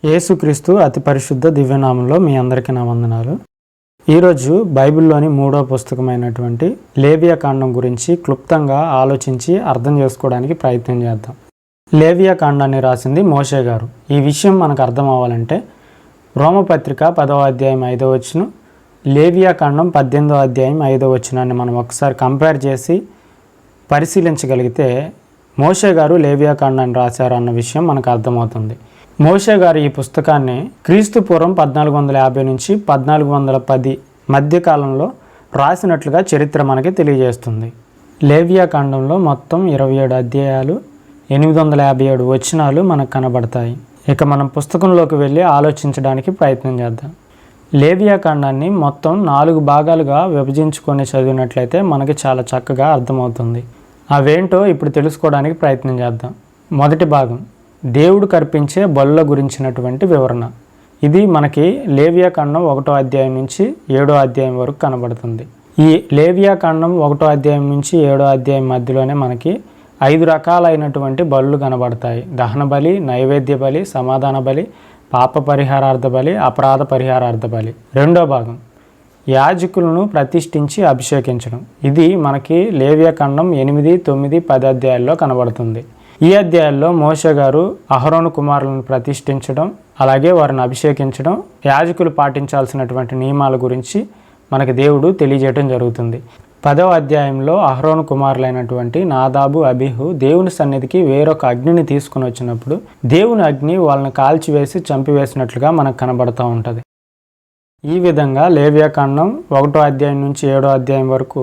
యేసుక్రీస్తు అతి పరిశుద్ధ దివ్యనామంలో మీ అందరికీ నా వందనాలు. ఈరోజు బైబిల్లోని 3వ పుస్తకమైనటువంటి లేవియా కాండం గురించి క్లుప్తంగా ఆలోచించి అర్థం చేసుకోవడానికి ప్రయత్నం చేద్దాం. లేవియా కాండాన్ని రాసింది మోషే గారు. ఈ విషయం మనకు అర్థం అవ్వాలంటే రోమపత్రిక 10వ అధ్యాయం 5వ వచనం, లేవియా కాండం 18వ అధ్యాయం 5వ వచనాన్ని మనం ఒకసారి కంపేర్ చేసి పరిశీలించగలిగితే మోషే గారు లేవియా కాండాన్ని రాశారు అన్న విషయం మనకు అర్థమవుతుంది. మోషే గారు ఈ పుస్తకాన్ని క్రీస్తు పూర్వం 1450 నుంచి 1410 మధ్యకాలంలో రాసినట్లుగా చరిత్ర మనకి తెలియజేస్తుంది. లేవియా కాండంలో మొత్తం 27 అధ్యాయాలు, 857 వచనాలు మనకు కనబడతాయి. ఇక మనం పుస్తకంలోకి వెళ్ళి ఆలోచించడానికి ప్రయత్నం చేద్దాం. లేవియా కాండాన్ని మొత్తం 4 భాగాలుగా విభజించుకొని చదివినట్లయితే మనకి చాలా చక్కగా అర్థమవుతుంది. అవేంటో ఇప్పుడు తెలుసుకోవడానికి ప్రయత్నం చేద్దాం. మొదటి భాగం దేవుడు కర్పించే బలుల గురించినటువంటి వివరణ. ఇది మనకి లేవియా కాండం 1వ అధ్యాయం నుంచి 7వ అధ్యాయం వరకు కనబడుతుంది. ఈ లేవియా కాండం 1వ అధ్యాయం నుంచి 7వ అధ్యాయం మధ్యలోనే మనకి 5 రకాలైనటువంటి బలులు కనబడతాయి. దహన బలి, నైవేద్య బలి, సమాధాన బలి, పాప పరిహారార్థ బలి, అపరాధ పరిహారార్థ బలి. రెండో భాగం యాజకులను ప్రతిష్ఠించి అభిషేకించడం. ఇది మనకి లేవియా కాండం 8, 9, 10 అధ్యాయాల్లో కనబడుతుంది. ఈ అధ్యాయాల్లో మోషే గారు అహరోను కుమారులను ప్రతిష్ఠించడం, అలాగే వారిని అభిషేకించడం, యాజకులు పాటించాల్సినటువంటి నియమాల గురించి మనకి దేవుడు తెలియజేయడం జరుగుతుంది. 10వ అధ్యాయంలో అహరోను కుమారులైనటువంటి నాదాబు, అబీహు దేవుని సన్నిధికి వేరొక అగ్నిని తీసుకుని వచ్చినప్పుడు దేవుని అగ్ని వాళ్ళని కాల్చివేసి చంపివేసినట్లుగా మనకు కనబడుతూ ఉంటుంది. ఈ విధంగా లేవియా కాండం 1వ అధ్యాయం నుంచి 7వ అధ్యాయం వరకు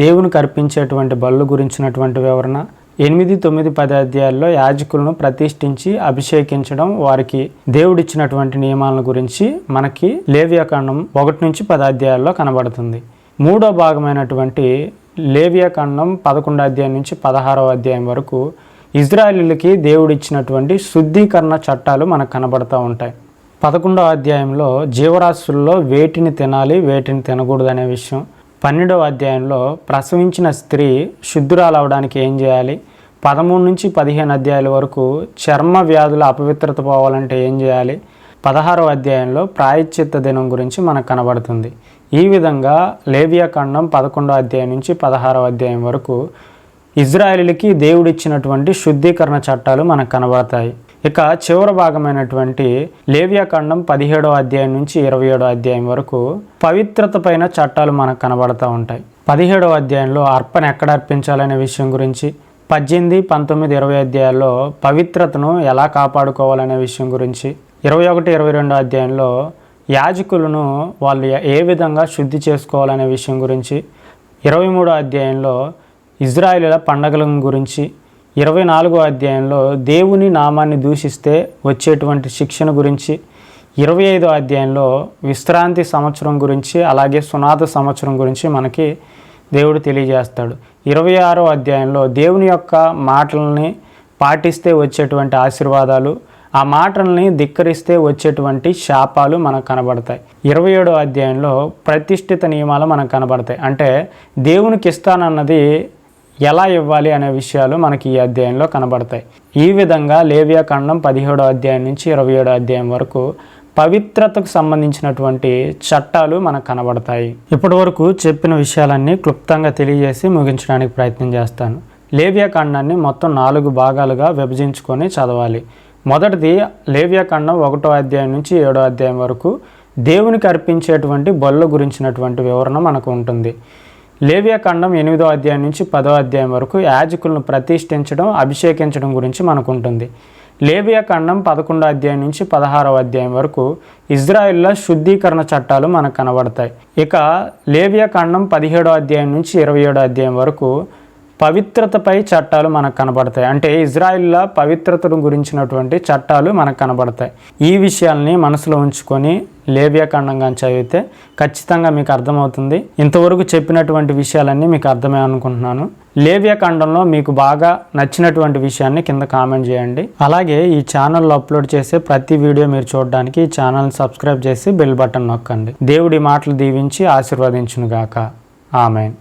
దేవునికి అర్పించేటువంటి బలుల గురించినటువంటి వివరణ, 8, 9, 10 అధ్యాయాల్లో యాజకులను ప్రతిష్ఠించి అభిషేకించడం, వారికి దేవుడిచ్చినటువంటి నియమాలను గురించి మనకి లేవియా కాండం 1 నుంచి 10 అధ్యాయాల్లో కనబడుతుంది. మూడో భాగమైనటువంటి లేవియా కాండం 11వ అధ్యాయం నుంచి 16వ అధ్యాయం వరకు ఇజ్రాయేలీలకి దేవుడిచ్చినటువంటి శుద్ధీకరణ చట్టాలు మనకు కనబడుతూ ఉంటాయి. 11వ అధ్యాయంలో జీవరాశుల్లో వేటిని తినాలి, వేటిని తినకూడదు అనే విషయం. 12వ అధ్యాయంలో ప్రసవించిన స్త్రీ శుద్ధురాలు అవడానికి ఏం చేయాలి. 13 నుంచి 15 అధ్యాయాల వరకు చర్మ వ్యాధుల అపవిత్రత పోవాలంటే ఏం చేయాలి. 16వ అధ్యాయంలో ప్రాయశ్చిత్త దినం గురించి మనకు కనబడుతుంది. ఈ విధంగా లేవియా కాండం 11వ అధ్యాయం నుంచి 16వ అధ్యాయం వరకు ఇజ్రాయేలీలకి దేవుడిచ్చినటువంటి శుద్ధీకరణ చట్టాలు మనకు కనబడతాయి. ఇక చివరి భాగమైనటువంటి లేవియా కాండం 17వ అధ్యాయం నుంచి 27వ అధ్యాయం వరకు పవిత్రత పైన చట్టాలు మనకు కనబడుతూ ఉంటాయి. 17వ అధ్యాయంలో అర్పణ ఎక్కడ అర్పించాలనే విషయం గురించి, 18, 19, 20 అధ్యాయాల్లో పవిత్రతను ఎలా కాపాడుకోవాలనే విషయం గురించి, 21, 22 అధ్యాయంలో యాజకులను వాళ్ళు ఏ విధంగా శుద్ధి చేసుకోవాలనే విషయం గురించి, 23వ అధ్యాయంలో ఇజ్రాయేలీల పండగల గురించి, 24వ అధ్యాయంలో దేవుని నామాన్ని దూషిస్తే వచ్చేటువంటి శిక్షణ గురించి, 25వ అధ్యాయంలో విశ్రాంతి సంవత్సరం గురించి, అలాగే సునాద సంవత్సరం గురించి మనకి దేవుడు తెలియజేస్తాడు. 26వ అధ్యాయంలో దేవుని యొక్క మాటలని పాటిస్తే వచ్చేటువంటి ఆశీర్వాదాలు, ఆ మాటల్ని ధిక్కరిస్తే వచ్చేటువంటి శాపాలు మనకు కనబడతాయి. 27వ అధ్యాయంలో ప్రతిష్ఠిత నియమాలు మనకు కనబడతాయి. అంటే దేవునికి ఇస్తానన్నది ఎలా ఇవ్వాలి అనే విషయాలు మనకి ఈ అధ్యాయంలో కనబడతాయి. ఈ విధంగా లేవియా కాండం 17వ అధ్యాయం నుంచి 27వ అధ్యాయం వరకు పవిత్రతకు సంబంధించినటువంటి చట్టాలు మనకు కనబడతాయి. ఇప్పటి వరకు చెప్పిన విషయాలన్నీ క్లుప్తంగా తెలియజేసి ముగించడానికి ప్రయత్నం చేస్తాను. లేవియా కాండాన్ని మొత్తం 4 భాగాలుగా విభజించుకొని చదవాలి. మొదటిది లేవియా కాండం 1వ అధ్యాయం నుంచి 7వ అధ్యాయం వరకు దేవునికి అర్పించేటువంటి బలుల గురించినటువంటి వివరణ మనకు ఉంటుంది. లేవియా కాండం 8వ అధ్యాయం నుంచి 10వ అధ్యాయం వరకు యాజకులను ప్రతిష్ఠించడం, అభిషేకించడం గురించి మనకు ఉంటుంది. లేవియా కాండం 11వ అధ్యాయం నుంచి 16వ అధ్యాయం వరకు ఇజ్రాయేళ్ల శుద్ధీకరణ చట్టాలు మనకు కనబడతాయి. ఇక లేవియా కాండం 17వ అధ్యాయం నుంచి 27వ అధ్యాయం వరకు పవిత్రతపై చట్టాలు మనకు కనబడతాయి. అంటే ఇజ్రాయేళ్ల పవిత్రతను గురించినటువంటి చట్టాలు మనకు కనబడతాయి. ఈ విషయాల్ని మనసులో ఉంచుకొని లేవియా కాండంగా చదివితే ఖచ్చితంగా మీకు అర్థమవుతుంది. ఇంతవరకు చెప్పినటువంటి విషయాలన్నీ మీకు అర్థమే అనుకుంటున్నాను. లేవియా కాండంలో మీకు బాగా నచ్చినటువంటి విషయాన్ని కింద కామెంట్ చేయండి. అలాగే ఈ ఛానల్లో అప్లోడ్ చేసే ప్రతి వీడియో మీరు చూడడానికి ఈ ఛానల్ని సబ్స్క్రైబ్ చేసి బెల్ బటన్ నొక్కండి. దేవుడి మాటలు దీవించి ఆశీర్వదించును గాక. ఆమేన్.